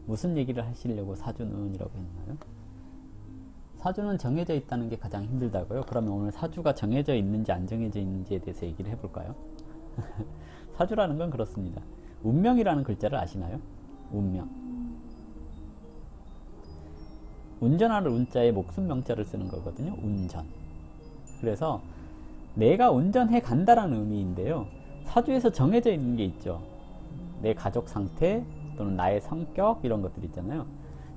무슨 얘기를 하시려고 사주는 이라고 했나요? 사주는 정해져 있다는 게 가장 힘들다고요? 그러면 오늘 사주가 정해져 있는지 안 정해져 있는지에 대해서 얘기를 해볼까요? 사주라는 건 그렇습니다. 운명이라는 글자를 아시나요? 운명. 운전하는 운자에 목숨 명자를 쓰는 거거든요. 운전. 그래서 내가 운전해 간다라는 의미인데요. 사주에서 정해져 있는 게 있죠. 내 가족 상태 또는 나의 성격 이런 것들 있잖아요.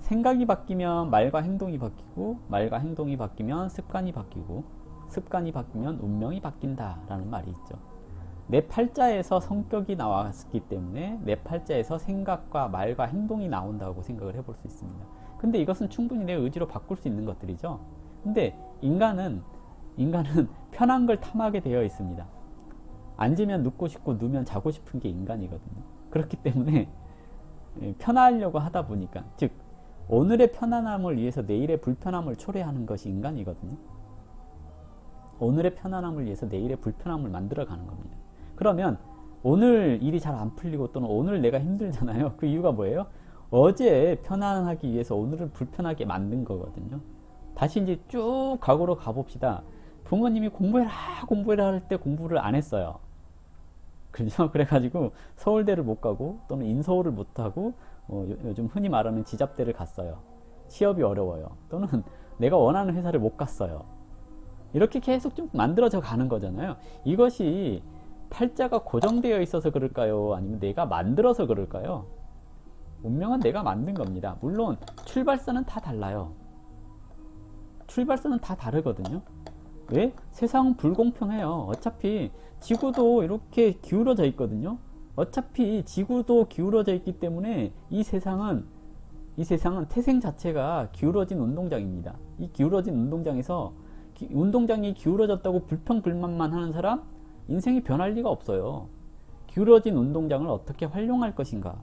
생각이 바뀌면 말과 행동이 바뀌고, 말과 행동이 바뀌면 습관이 바뀌고, 습관이 바뀌면 운명이 바뀐다 라는 말이 있죠. 내 팔자에서 성격이 나왔기 때문에 내 팔자에서 생각과 말과 행동이 나온다고 생각을 해볼 수 있습니다. 근데 이것은 충분히 내 의지로 바꿀 수 있는 것들이죠. 근데 인간은 편한 걸 탐하게 되어 있습니다. 앉으면 눕고 싶고 누우면 자고 싶은 게 인간이거든요. 그렇기 때문에 편하려고 하다 보니까, 즉 오늘의 편안함을 위해서 내일의 불편함을 초래하는 것이 인간이거든요. 오늘의 편안함을 위해서 내일의 불편함을 만들어가는 겁니다. 그러면 오늘 일이 잘 안 풀리고 또는 오늘 내가 힘들잖아요. 그 이유가 뭐예요? 어제 편안하기 위해서 오늘을 불편하게 만든 거거든요. 다시 이제 쭉 과거로 가봅시다. 부모님이 공부해라 할 때 공부를 안 했어요. 그렇죠? 그래가지고 서울대를 못 가고 또는 인서울을 못 하고 요즘 흔히 말하는 지잡대를 갔어요. 취업이 어려워요. 또는 내가 원하는 회사를 못 갔어요. 이렇게 계속 좀 만들어져 가는 거잖아요. 이것이 팔자가 고정되어 있어서 그럴까요? 아니면 내가 만들어서 그럴까요? 운명은 내가 만든 겁니다. 물론 출발선은 다 달라요. 출발선은 다 다르거든요. 왜? 세상은 불공평해요. 어차피 지구도 이렇게 기울어져 있거든요. 어차피 지구도 기울어져 있기 때문에 이 세상은 태생 자체가 기울어진 운동장입니다. 이 기울어진 운동장에서 운동장이 기울어졌다고 불평불만만 하는 사람, 인생이 변할 리가 없어요. 기울어진 운동장을 어떻게 활용할 것인가,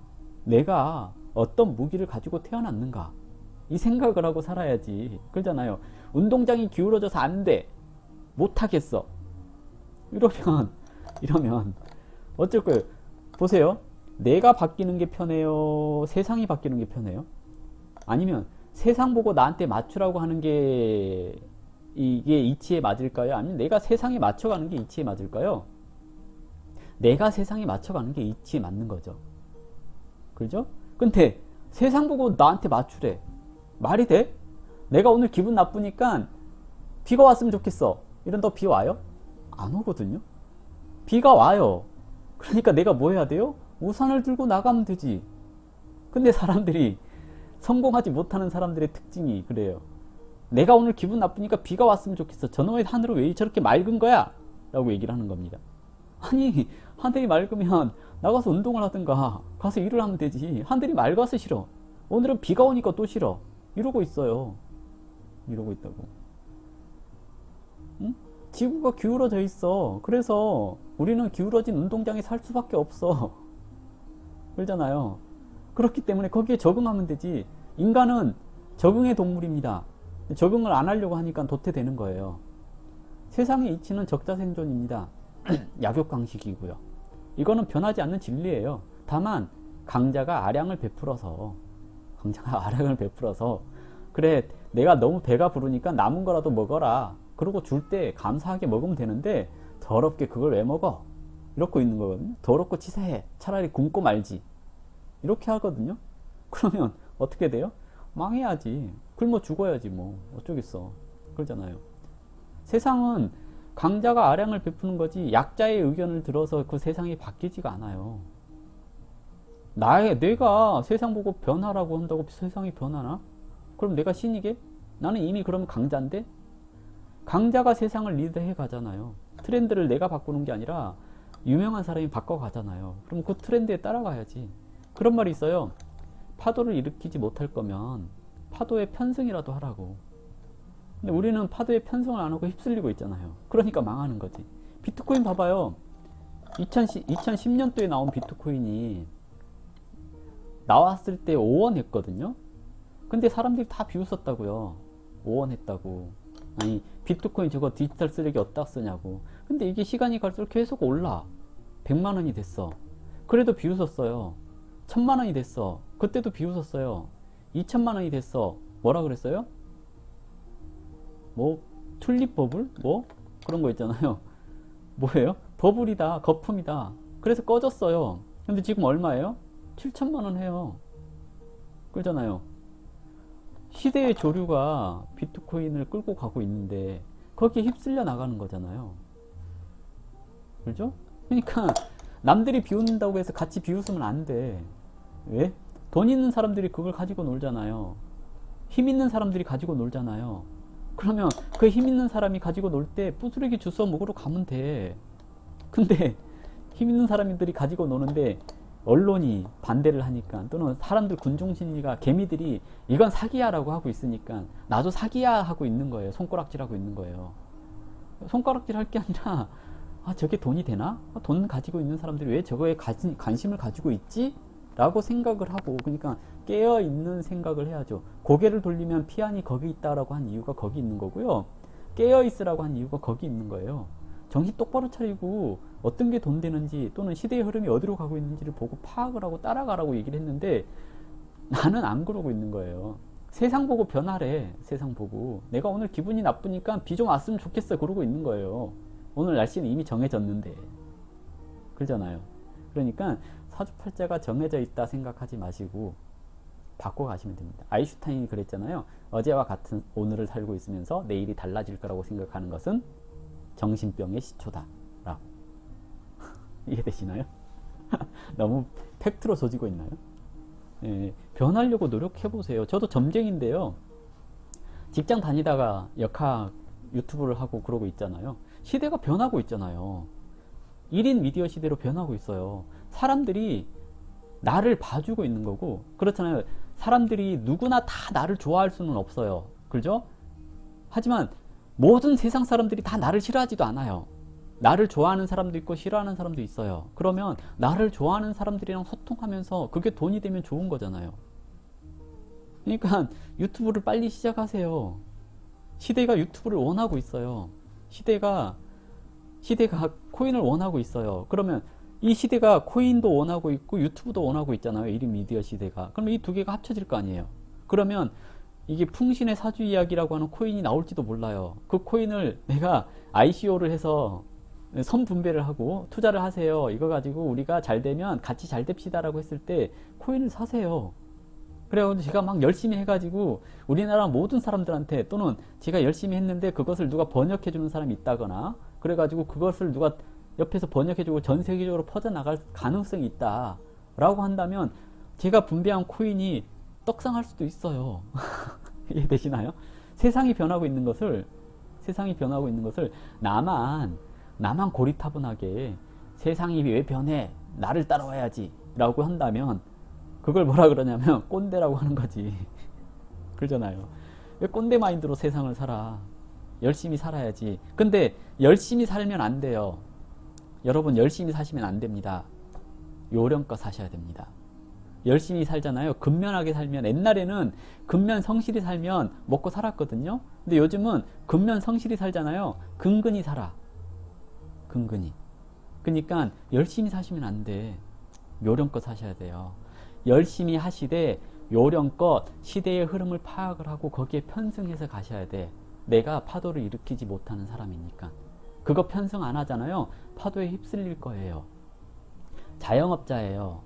내가 어떤 무기를 가지고 태어났는가, 이 생각을 하고 살아야지. 그러잖아요. 운동장이 기울어져서 안 돼, 못하겠어, 이러면 어쩔 거예요? 보세요. 내가 바뀌는 게 편해요? 세상이 바뀌는 게 편해요? 아니면 세상 보고 나한테 맞추라고 하는 게 이게 이치에 맞을까요? 아니면 내가 세상에 맞춰가는 게 이치에 맞을까요? 내가 세상에 맞춰가는 게 이치에 맞는 거죠. 그렇죠? 근데 세상 보고 나한테 맞추래. 말이 돼? 내가 오늘 기분 나쁘니까 비가 왔으면 좋겠어. 이런다고 비 와요? 안 오거든요. 비가 와요. 그러니까 내가 뭐 해야 돼요? 우산을 들고 나가면 되지. 근데 사람들이, 성공하지 못하는 사람들의 특징이 그래요. 내가 오늘 기분 나쁘니까 비가 왔으면 좋겠어. 저놈의 하늘은 왜 저렇게 맑은 거야? 라고 얘기를 하는 겁니다. 아니, 하늘이 맑으면 나가서 운동을 하든가 가서 일을 하면 되지. 하늘이 맑아서 싫어. 오늘은 비가 오니까 또 싫어. 이러고 있어요. 이러고 있다고. 응? 지구가 기울어져 있어. 그래서 우리는 기울어진 운동장에 살 수밖에 없어. 그러잖아요. 그렇기 때문에 거기에 적응하면 되지. 인간은 적응의 동물입니다. 적응을 안 하려고 하니까 도태되는 거예요. 세상의 이치는 적자생존입니다. 약육강식이고요. 이거는 변하지 않는 진리예요. 다만 강자가 아량을 베풀어서 그래, 내가 너무 배가 부르니까 남은 거라도 먹어라. 그러고 줄 때 감사하게 먹으면 되는데 더럽게 그걸 왜 먹어? 이러고 있는 거거든요. 더럽고 치사해. 차라리 굶고 말지. 이렇게 하거든요. 그러면 어떻게 돼요? 망해야지. 굶어 죽어야지 뭐. 어쩌겠어. 그러잖아요. 세상은 강자가 아량을 베푸는 거지 약자의 의견을 들어서 그 세상이 바뀌지가 않아요. 내가 세상 보고 변하라고 한다고 세상이 변하나? 그럼 내가 신이게? 나는 이미 그러면 강자인데? 강자가 세상을 리드해 가잖아요. 트렌드를 내가 바꾸는 게 아니라 유명한 사람이 바꿔 가잖아요. 그럼 그 트렌드에 따라가야지. 그런 말이 있어요. 파도를 일으키지 못할 거면 파도에 편승이라도 하라고. 근데 우리는 파도에 편승을 안 하고 휩쓸리고 있잖아요. 그러니까 망하는 거지. 비트코인 봐봐요. 2010년도에 나온 비트코인이 나왔을 때 5원 했거든요. 근데 사람들이 다 비웃었다고요. 5원 했다고. 아니, 비트코인 저거 디지털 쓰레기 어디다 쓰냐고. 근데 이게 시간이 갈수록 계속 올라. 100만 원이 됐어. 그래도 비웃었어요. 1000만 원이 됐어. 그때도 비웃었어요. 2천만 원이 됐어. 뭐라 그랬어요? 뭐 튤립 버블? 뭐 그런 거 있잖아요. 뭐예요? 버블이다, 거품이다. 그래서 꺼졌어요. 근데 지금 얼마예요? 7천만 원 해요. 그러잖아요. 시대의 조류가 비트코인을 끌고 가고 있는데 거기에 휩쓸려 나가는 거잖아요. 그렇죠? 그러니까 남들이 비웃는다고 해서 같이 비웃으면 안 돼. 왜? 돈 있는 사람들이 그걸 가지고 놀잖아요. 힘 있는 사람들이 가지고 놀잖아요. 그러면 그 힘 있는 사람이 가지고 놀 때 부스러기 주워 먹으러 가면 돼. 근데 힘 있는 사람들이 가지고 노는데 언론이 반대를 하니까, 또는 사람들 군중심리가, 개미들이 이건 사기야 라고 하고 있으니까 나도 사기야 하고 있는 거예요. 손가락질 하고 있는 거예요. 손가락질 할 게 아니라, 아, 저게 돈이 되나? 돈 가지고 있는 사람들이 왜 저거에 관심을 가지고 있지? 라고 생각을 하고, 그러니까 깨어있는 생각을 해야죠. 고개를 돌리면 피안이 거기 있다라고 한 이유가 거기 있는 거고요. 깨어있으라고 한 이유가 거기 있는 거예요. 정신 똑바로 차리고 어떤 게 돈 되는지, 또는 시대의 흐름이 어디로 가고 있는지를 보고 파악을 하고 따라가라고 얘기를 했는데, 나는 안 그러고 있는 거예요. 세상 보고 변하래. 세상 보고 내가 오늘 기분이 나쁘니까 비 좀 왔으면 좋겠어 그러고 있는 거예요. 오늘 날씨는 이미 정해졌는데. 그러잖아요. 그러니까 사주팔자가 정해져 있다 생각하지 마시고 바꿔 가시면 됩니다. 아인슈타인이 그랬잖아요. 어제와 같은 오늘을 살고 있으면서 내일이 달라질 거라고 생각하는 것은 정신병의 시초다 라고. 이해되시나요? 너무 팩트로 조지고 있나요? 예, 변하려고 노력해보세요. 저도 점쟁인데요. 직장 다니다가 역학 유튜브를 하고 그러고 있잖아요. 시대가 변하고 있잖아요. 1인 미디어 시대로 변하고 있어요. 사람들이 나를 봐주고 있는 거고, 그렇잖아요. 사람들이 누구나 다 나를 좋아할 수는 없어요. 그죠? 하지만 모든 세상 사람들이 다 나를 싫어하지도 않아요. 나를 좋아하는 사람도 있고 싫어하는 사람도 있어요. 그러면 나를 좋아하는 사람들이랑 소통하면서 그게 돈이 되면 좋은 거잖아요. 그러니까 유튜브를 빨리 시작하세요. 시대가 유튜브를 원하고 있어요. 시대가 코인을 원하고 있어요. 그러면 이 시대가 코인도 원하고 있고 유튜브도 원하고 있잖아요. 1인 미디어 시대가. 그러면 이 두 개가 합쳐질 거 아니에요. 그러면 이게 풍신의 사주 이야기라고 하는 코인이 나올지도 몰라요. 그 코인을 내가 ICO를 해서 선분배를 하고 투자를 하세요. 이거 가지고 우리가 잘 되면 같이 잘 됩시다 라고 했을 때 코인을 사세요. 그래가지고 제가 막 열심히 해가지고 우리나라 모든 사람들한테, 또는 제가 열심히 했는데 그것을 누가 번역해주는 사람이 있다거나, 그래가지고 그것을 누가 옆에서 번역해주고 전 세계적으로 퍼져나갈 가능성이 있다 라고 한다면 제가 분배한 코인이 떡상할 수도 있어요. 이해되시나요? 세상이 변하고 있는 것을 나만 고리타분하게 세상이 왜 변해? 나를 따라와야지 라고 한다면 그걸 뭐라 그러냐면 꼰대라고 하는 거지. 그러잖아요. 왜 꼰대 마인드로 세상을 살아? 열심히 살아야지. 근데 열심히 살면 안 돼요. 여러분, 열심히 사시면 안 됩니다. 요령껏 사셔야 됩니다. 열심히 살잖아요. 근면하게 살면, 옛날에는 근면 성실히 살면 먹고 살았거든요. 근데 요즘은 근면 성실히 살잖아요. 근근히 살아. 근근히. 그러니까 열심히 사시면 안 돼. 요령껏 사셔야 돼요. 열심히 하시되 요령껏 시대의 흐름을 파악을 하고 거기에 편승해서 가셔야 돼. 내가 파도를 일으키지 못하는 사람이니까. 그거 편승 안 하잖아요. 파도에 휩쓸릴 거예요. 자영업자예요.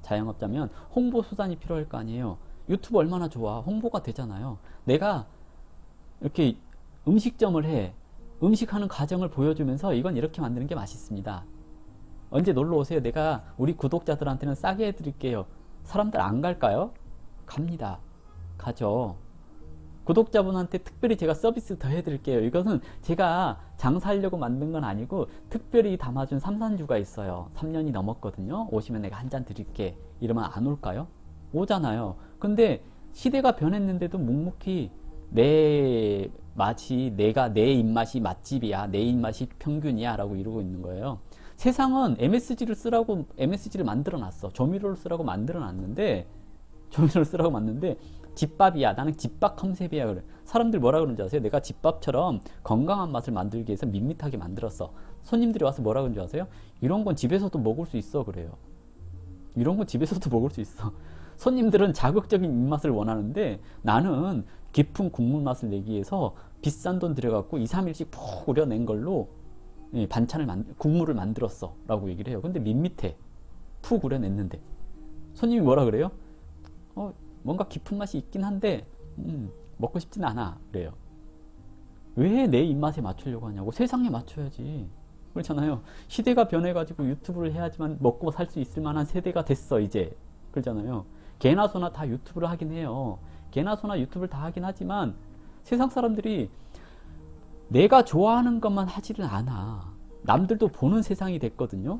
자영업자면 홍보 수단이 필요할 거 아니에요. 유튜브 얼마나 좋아. 홍보가 되잖아요. 내가 이렇게 음식점을 해. 음식하는 과정을 보여주면서 이건 이렇게 만드는 게 맛있습니다. 언제 놀러 오세요. 내가 우리 구독자들한테는 싸게 해드릴게요. 사람들 안 갈까요? 갑니다. 가죠. 구독자분한테 특별히 제가 서비스 더 해드릴게요. 이것은 제가 장사하려고 만든 건 아니고 특별히 담아준 삼산주가 있어요. 3년이 넘었거든요. 오시면 내가 한 잔 드릴게. 이러면 안 올까요? 오잖아요. 근데 시대가 변했는데도 묵묵히 내 입맛이 맛집이야, 내 입맛이 평균이야 라고 이러고 있는 거예요. 세상은 MSG를 만들어 놨어. 조미료를 쓰라고 만들어 놨는데 집밥이야. 나는 집밥 컨셉이야. 그래. 사람들 뭐라 그러는지 아세요? 내가 집밥처럼 건강한 맛을 만들기 위해서 밋밋하게 만들었어. 손님들이 와서 뭐라 그러는지 아세요? 이런 건 집에서도 먹을 수 있어. 그래요. 이런 거 집에서도 먹을 수 있어. 손님들은 자극적인 입맛을 원하는데 나는 깊은 국물 맛을 내기 위해서 비싼 돈 들여갖고 2, 3일씩 푹 우려낸 걸로 국물을 만들었어 라고 얘기를 해요. 근데 밋밋해. 푹 우려냈는데 손님이 뭐라 그래요? 뭔가 깊은 맛이 있긴 한데 먹고 싶진 않아 그래요. 왜 내 입맛에 맞추려고 하냐고. 세상에 맞춰야지. 그렇잖아요. 시대가 변해가지고 유튜브를 해야지만 먹고 살 수 있을 만한 세대가 됐어 이제. 그렇잖아요. 개나 소나 다 유튜브를 하긴 해요. 개나 소나 유튜브를 다 하긴 하지만 세상 사람들이 내가 좋아하는 것만 하지는 않아. 남들도 보는 세상이 됐거든요.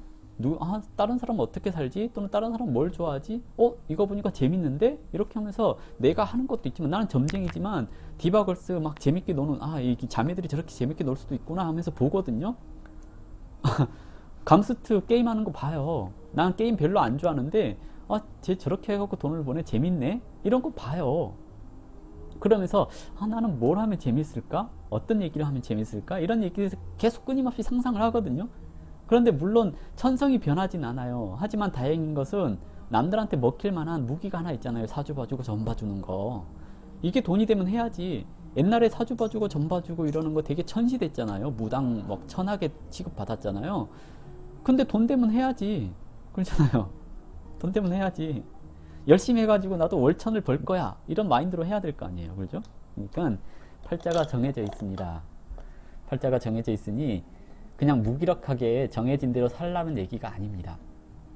다른 사람은 어떻게 살지? 또는 다른 사람은 뭘 좋아하지? 이거 보니까 재밌는데? 이렇게 하면서 내가 하는 것도 있지만 나는 점쟁이지만 디바걸스 막 재밌게 노는 이 자매들이 저렇게 재밌게 놀 수도 있구나 하면서 보거든요. 감스트 게임하는 거 봐요. 난 게임 별로 안 좋아하는데 쟤 저렇게 해갖고 돈을 버네 재밌네? 이런 거 봐요. 그러면서 나는 뭘 하면 재밌을까? 어떤 얘기를 하면 재밌을까? 이런 얘기를 계속 끊임없이 상상을 하거든요. 그런데 물론 천성이 변하진 않아요. 하지만 다행인 것은 남들한테 먹힐 만한 무기가 하나 있잖아요. 사주 봐주고 전 봐주는 거. 이게 돈이 되면 해야지. 옛날에 사주 봐주고 전 봐주고 이러는 거 되게 천시됐잖아요. 무당 막 천하게 취급받았잖아요. 근데 돈 되면 해야지. 그렇잖아요. 돈 되면 해야지. 열심히 해가지고 나도 월천을 벌 거야. 이런 마인드로 해야 될 거 아니에요. 그렇죠? 그러니까 팔자가 정해져 있습니다. 팔자가 정해져 있으니 그냥 무기력하게 정해진 대로 살라는 얘기가 아닙니다.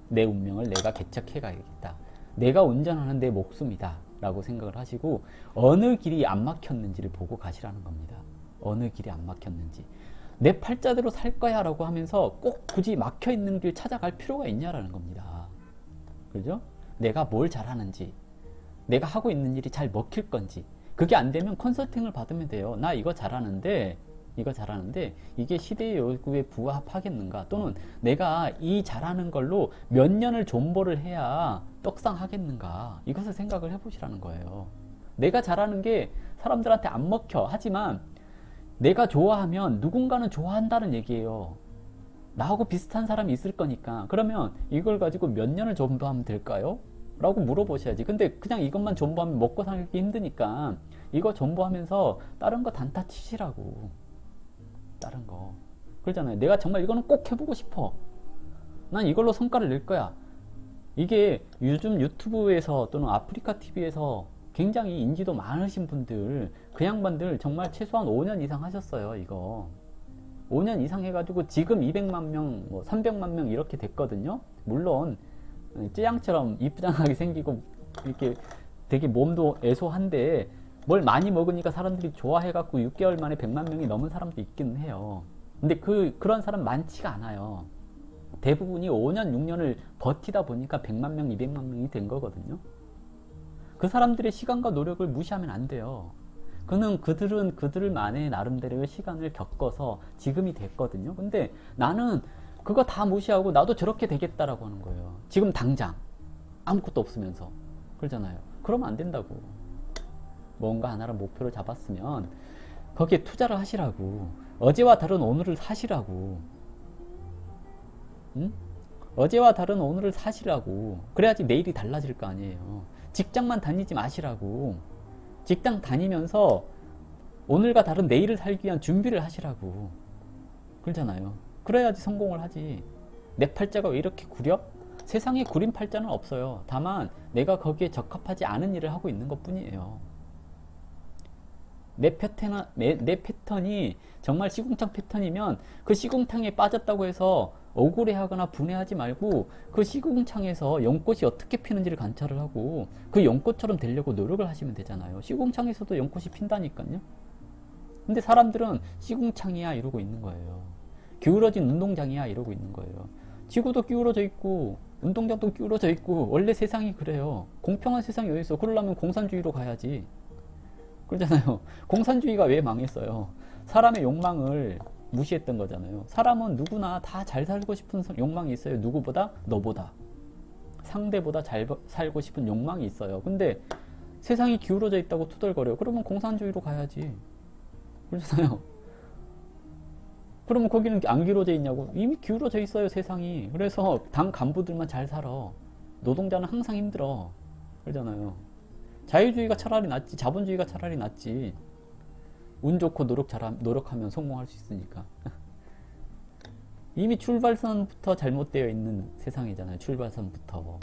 내 운명을 내가 개척해 가야겠다. 내가 운전하는 내 목숨이다. 라고 생각을 하시고 어느 길이 안 막혔는지를 보고 가시라는 겁니다. 어느 길이 안 막혔는지. 내 팔자대로 살 거야 라고 하면서 꼭 굳이 막혀있는 길 찾아갈 필요가 있냐라는 겁니다. 그죠? 내가 뭘 잘하는지, 내가 하고 있는 일이 잘 먹힐 건지. 그게 안 되면 컨설팅을 받으면 돼요. 나 이거 잘하는데 이게 시대의 요구에 부합하겠는가, 또는 내가 이 잘하는 걸로 몇 년을 존버를 해야 떡상하겠는가, 이것을 생각을 해보시라는 거예요. 내가 잘하는 게 사람들한테 안 먹혀. 하지만 내가 좋아하면 누군가는 좋아한다는 얘기예요. 나하고 비슷한 사람이 있을 거니까. 그러면 이걸 가지고 몇 년을 존버하면 될까요? 라고 물어보셔야지. 근데 그냥 이것만 존버하면 먹고 살기 힘드니까 이거 존버하면서 다른 거 단타 치시라고. 다른 거. 그러잖아요. 내가 정말 이거는 꼭 해보고 싶어. 난 이걸로 성과를 낼 거야. 이게 요즘 유튜브에서 또는 아프리카 TV에서 굉장히 인지도 많으신 분들, 그 양반들 정말 최소한 5년 이상 하셨어요. 이거 5년 이상 해가지고 지금 200만 명, 300만 명 이렇게 됐거든요. 물론 쯔양처럼 이쁘장하게 생기고 이렇게 되게 몸도 애소한데 뭘 많이 먹으니까 사람들이 좋아해갖고 6개월 만에 100만 명이 넘은 사람도 있기는 해요. 근데 그런 사람 많지가 않아요. 대부분이 5년, 6년을 버티다 보니까 100만 명, 200만 명이 된 거거든요. 그 사람들의 시간과 노력을 무시하면 안 돼요. 그들은 그들만의 나름대로의 시간을 겪어서 지금이 됐거든요. 근데 나는 그거 다 무시하고 나도 저렇게 되겠다라고 하는 거예요. 지금 당장 아무것도 없으면서. 그러잖아요. 그러면 안 된다고. 뭔가 하나를 목표를 잡았으면 거기에 투자를 하시라고. 어제와 다른 오늘을 사시라고. 응? 어제와 다른 오늘을 사시라고. 그래야지 내일이 달라질 거 아니에요. 직장만 다니지 마시라고. 직장 다니면서 오늘과 다른 내일을 살기 위한 준비를 하시라고. 그러잖아요. 그래야지 성공을 하지. 내 팔자가 왜 이렇게 구려? 세상에 구린 팔자는 없어요. 다만 내가 거기에 적합하지 않은 일을 하고 있는 것 뿐이에요. 내 패턴이 정말 시궁창 패턴이면 그 시궁창에 빠졌다고 해서 억울해하거나 분해하지 말고 그 시궁창에서 연꽃이 어떻게 피는지를 관찰을 하고 그 연꽃처럼 되려고 노력을 하시면 되잖아요. 시궁창에서도 연꽃이 핀다니까요. 근데 사람들은 시궁창이야 이러고 있는 거예요. 기울어진 운동장이야 이러고 있는 거예요. 지구도 기울어져 있고 운동장도 기울어져 있고 원래 세상이 그래요. 공평한 세상이 어디 있어? 그러려면 공산주의로 가야지. 그러잖아요. 공산주의가 왜 망했어요? 사람의 욕망을 무시했던 거잖아요. 사람은 누구나 다 잘 살고 싶은 욕망이 있어요. 누구보다? 너보다. 상대보다 잘 살고 싶은 욕망이 있어요. 근데 세상이 기울어져 있다고 투덜거려요. 그러면 공산주의로 가야지. 그렇잖아요. 그러면 거기는 안 기울어져 있냐고. 이미 기울어져 있어요, 세상이. 그래서 당 간부들만 잘 살아. 노동자는 항상 힘들어. 그러잖아요. 자유주의가 차라리 낫지. 자본주의가 차라리 낫지. 운 좋고 노력하면 성공할 수 있으니까. 이미 출발선부터 잘못되어 있는 세상이잖아요. 출발선부터.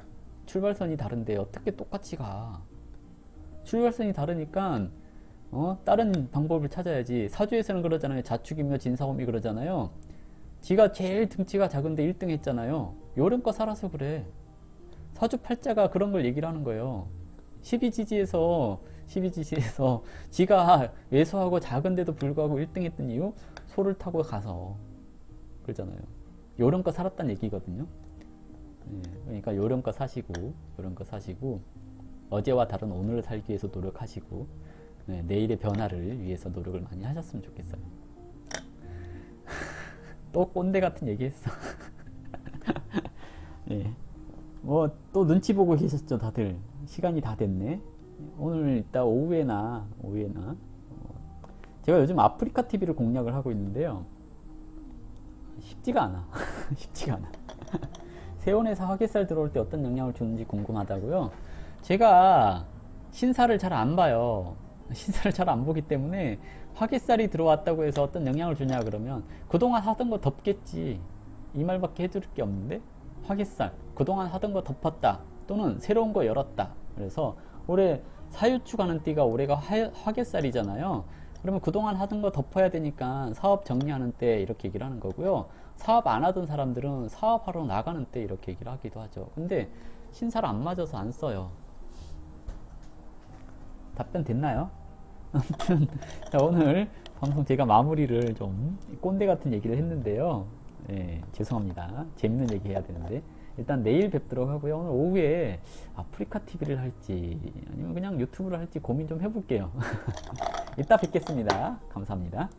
출발선이 다른데 어떻게 똑같이 가. 출발선이 다르니까 다른 방법을 찾아야지. 사주에서는 그러잖아요. 자축이며 진사오미 그러잖아요. 지가 제일 등치가 작은데 1등 했잖아요. 요령껏 살아서 그래. 사주팔자가 그런 걸 얘기를 하는 거예요. 12지지에서 지가 왜소하고 작은데도 불구하고 1등 했던 이유? 소를 타고 가서 그러잖아요. 요령껏 살았다는 얘기거든요. 그러니까 요령껏 사시고 어제와 다른 오늘을 살기 위해서 노력하시고 내일의 변화를 위해서 노력을 많이 하셨으면 좋겠어요. 또 꼰대 같은 얘기 했어. 뭐 또 눈치 보고 계셨죠 다들. 시간이 다 됐네. 오늘 이따 오후에나 제가 요즘 아프리카 TV를 공략을 하고 있는데요. 쉽지가 않아. 쉽지가 않아. 세원에서 화개살 들어올 때 어떤 영향을 주는지 궁금하다고요. 제가 신사를 잘 안 봐요. 신사를 잘 안 보기 때문에 화개살이 들어왔다고 해서 어떤 영향을 주냐 그러면 그동안 하던 거 덮겠지. 이 말밖에 해드릴 게 없는데, 화개살 그동안 하던 거 덮었다 또는 새로운 거 열었다. 그래서 올해 사유축 하는 띠가 올해가 화개살이잖아요. 그러면 그동안 하던 거 덮어야 되니까 사업 정리하는 때 이렇게 얘기를 하는 거고요. 사업 안 하던 사람들은 사업하러 나가는 때 이렇게 얘기를 하기도 하죠. 근데 신사를 안 맞아서 안 써요. 답변 됐나요? 아무튼 자, 오늘 방송 제가 마무리를 좀 꼰대 같은 얘기를 했는데요. 죄송합니다. 재밌는 얘기 해야 되는데 일단 내일 뵙도록 하고요. 오늘 오후에 아프리카 TV를 할지 아니면 그냥 유튜브를 할지 고민 좀 해볼게요. 이따 뵙겠습니다. 감사합니다.